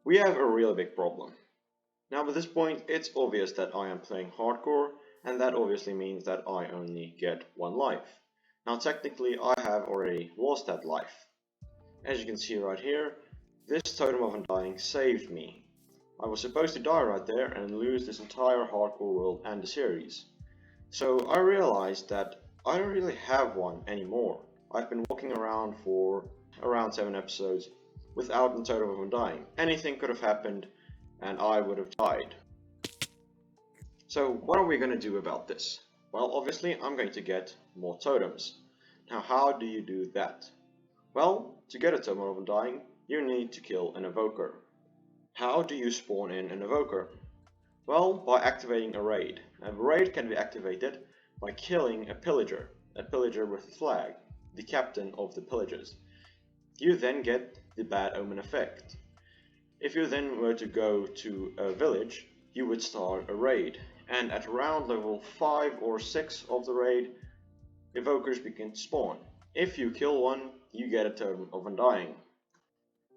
we have a really big problem. Now at this point, it's obvious that I am playing hardcore, and that obviously means that I only get one life. Now technically, I have already lost that life. As you can see right here, this totem of undying saved me. I was supposed to die right there and lose this entire hardcore world and the series. So I realized that I don't really have one anymore. I've been walking around for around 7 episodes without the totem of undying. Anything could have happened and I would have died. So what are we going to do about this? Well, obviously I'm going to get more totems. Now how do you do that? Well, to get a totem of undying, you need to kill an evoker. How do you spawn in an evoker? Well, by activating a raid. A raid can be activated by killing a pillager with a flag, the captain of the pillagers. You then get the bad omen effect. If you then were to go to a village, you would start a raid, and at around level 5 or 6 of the raid, evokers begin to spawn. If you kill one, you get a totem of undying.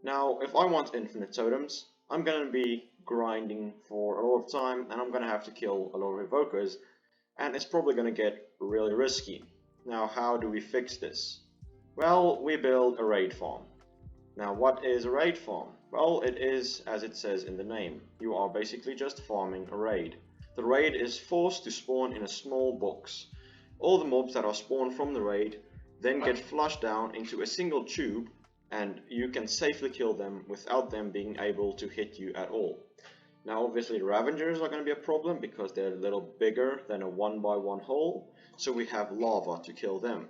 Now, if I want infinite totems, I'm going to be grinding for a lot of time, and I'm going to have to kill a lot of evokers, and it's probably going to get really risky. Now, how do we fix this? Well, we build a raid farm. Now, what is a raid farm? Well, it is as it says in the name. You are basically just farming a raid. The raid is forced to spawn in a small box. All the mobs that are spawned from the raid then get flushed down into a single tube, and you can safely kill them without them being able to hit you at all. Now obviously the Ravengers are going to be a problem because they're a little bigger than a 1x1 hole, so we have lava to kill them.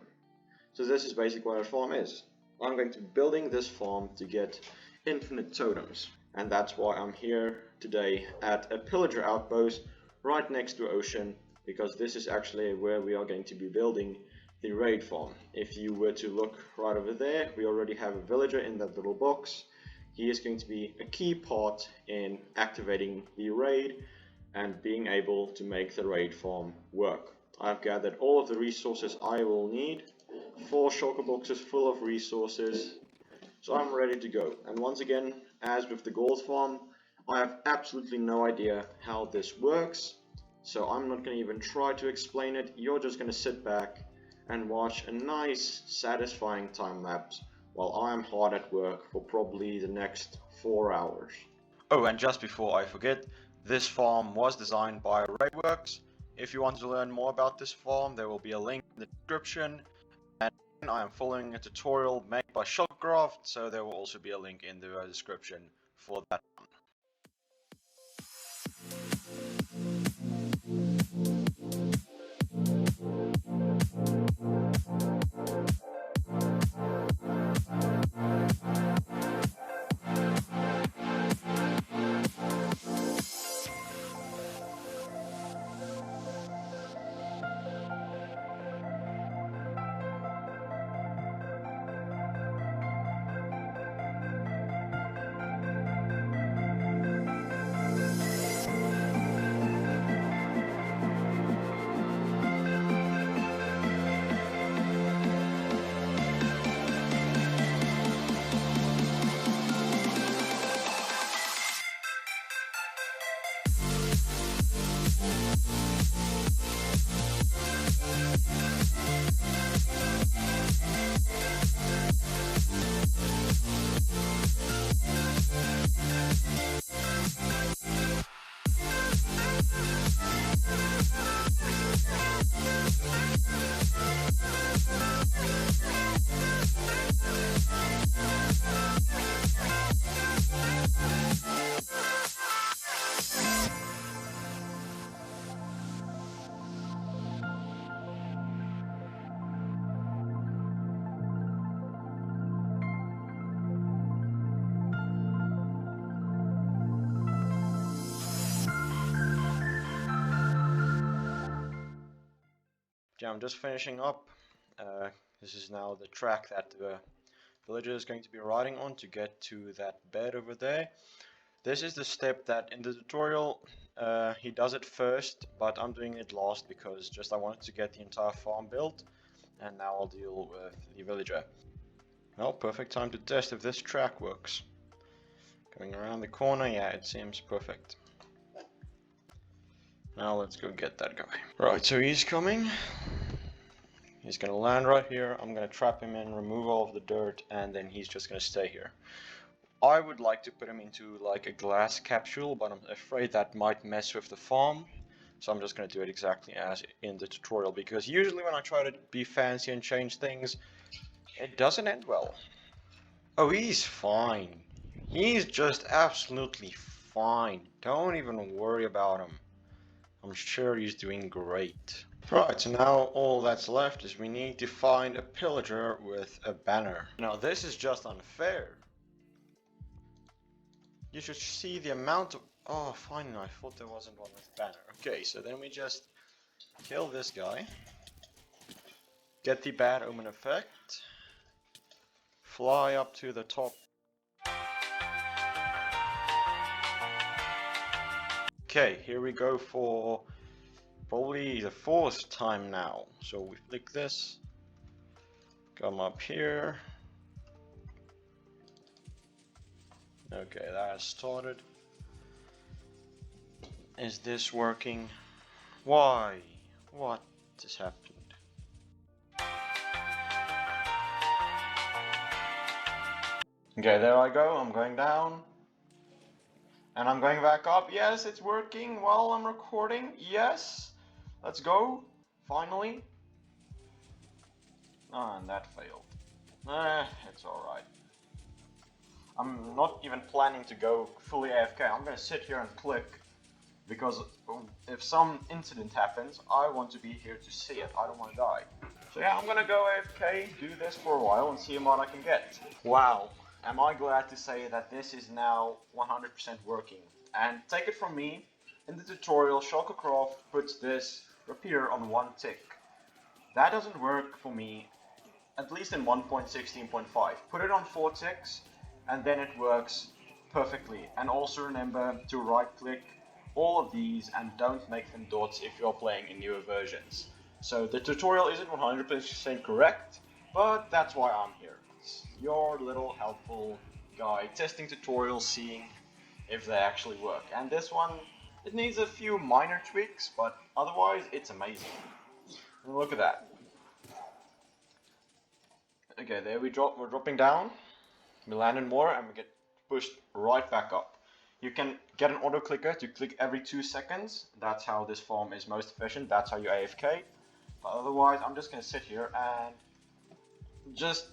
So this is basically what a farm is. I'm going to be building this farm to get infinite totems, and that's why I'm here today at a pillager outpost right next to ocean, because this is actually where we are going to be building the raid farm. If you were to look right over there, we already have a villager in that little box. He is going to be a key part in activating the raid and being able to make the raid farm work. I've gathered all of the resources I will need, 4 shulker boxes full of resources, so I'm ready to go. And once again, as with the gold farm, I have absolutely no idea how this works, so I'm not going to even try to explain it. You're just going to sit back and watch a nice, satisfying time lapse while I am hard at work for probably the next 4 hours. Oh, and just before I forget, this farm was designed by Raidworks. If you want to learn more about this farm, there will be a link in the description. And I am following a tutorial made by Shulkercraft, so there will also be a link in the description for that one. Yeah, I'm just finishing up. This is now the track that the villager is going to be riding on to get to that bed over there. This is the step that in the tutorial he does it first, but I'm doing it last because just I wanted to get the entire farm built, and now I'll deal with the villager. Well, perfect time to test if this track works. Coming around the corner, yeah, it seems perfect. Now let's go get that guy. Right, so he's coming. He's gonna land right here. I'm gonna trap him in, remove all of the dirt, and then he's just gonna stay here. I would like to put him into like a glass capsule, but I'm afraid that might mess with the farm. So I'm just gonna do it exactly as in the tutorial, because usually when I try to be fancy and change things, it doesn't end well. Oh, he's fine. He's just absolutely fine. Don't even worry about him. I'm sure he's doing great. Right, so now all that's left is we need to find a pillager with a banner. Now this is just unfair. You should see the amount of... Oh, fine, I thought there wasn't one with banner. Okay, so then we just kill this guy. Get the bad omen effect. Fly up to the top. Okay, here we go for probably the 4th time now. So we flick this. Come up here. Okay, that has started. Is this working? Why? What has happened? Okay, there I go. I'm going down. And I'm going back up. Yes, it's working while I'm recording. Yes. Let's go. Finally. Ah, and that failed. It's alright. I'm not even planning to go fully AFK. I'm gonna sit here and click, because if some incident happens, I want to be here to see it. I don't want to die. So yeah, I'm gonna go AFK, do this for a while and see what I can get. Wow. Am I glad to say that this is now 100% working. And take it from me, in the tutorial Shulkercraft puts this repeater on 1 tick. That doesn't work for me, at least in 1.16.5. Put it on 4 ticks and then it works perfectly. And also remember to right click all of these and don't make them dots if you're playing in newer versions. So the tutorial isn't 100% correct, but that's why I'm here. It's your little helpful guide, testing tutorials, seeing if they actually work. And this one, it needs a few minor tweaks, but otherwise it's amazing. Look at that. Okay, there we're dropping down. We land in more and we get pushed right back up. You can get an auto clicker to click every 2 seconds. That's how this farm is most efficient. That's how you AFK. But otherwise, I'm just gonna sit here and just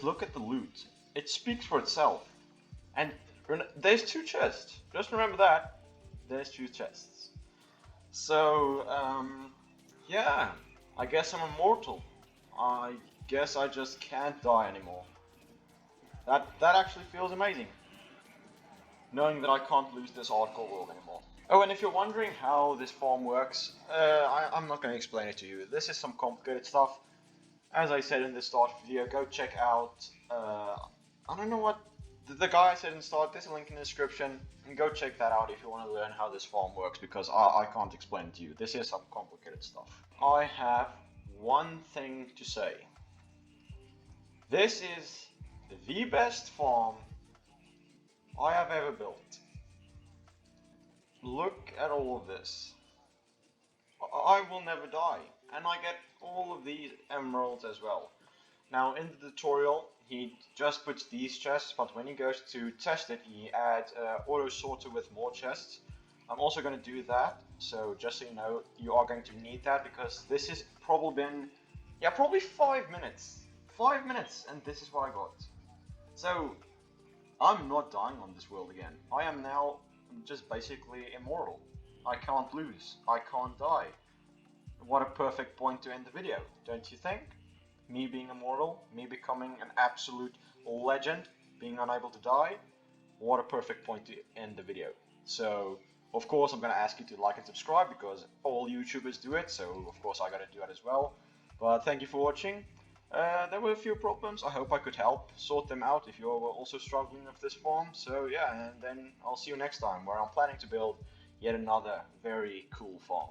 look at the loot. It speaks for itself. And there's 2 chests. Just remember that. There's 2 chests. So, yeah. I guess I'm immortal. I guess I just can't die anymore. That actually feels amazing. Knowing that I can't lose this hardcore world anymore. Oh, and if you're wondering how this farm works, I'm not going to explain it to you. This is some complicated stuff. As I said in the start video, go check out, I don't know what, the guy I said in the start, there's a link in the description, and go check that out if you want to learn how this farm works, because I can't explain it to you. This is some complicated stuff. I have one thing to say. This is the best farm I have ever built. Look at all of this. I will never die, and I get all of these emeralds as well. Now in the tutorial he just puts these chests, but when he goes to test it he adds auto sorter with more chests. I'm also going to do that, so just so you know, you are going to need that, because this has probably been, yeah, probably 5 minutes. 5 minutes, and this is what I got. So I'm not dying on this world again. I am now just basically immortal. I can't lose. I can't die. What a perfect point to end the video, don't you think? Me being immortal, me becoming an absolute legend, being unable to die. What a perfect point to end the video. So, of course, I'm going to ask you to like and subscribe, because all YouTubers do it, so of course I got to do it as well. But thank you for watching. There were a few problems. I hope I could help sort them out if you were also struggling with this farm. So yeah, and then I'll see you next time, where I'm planning to build yet another very cool farm.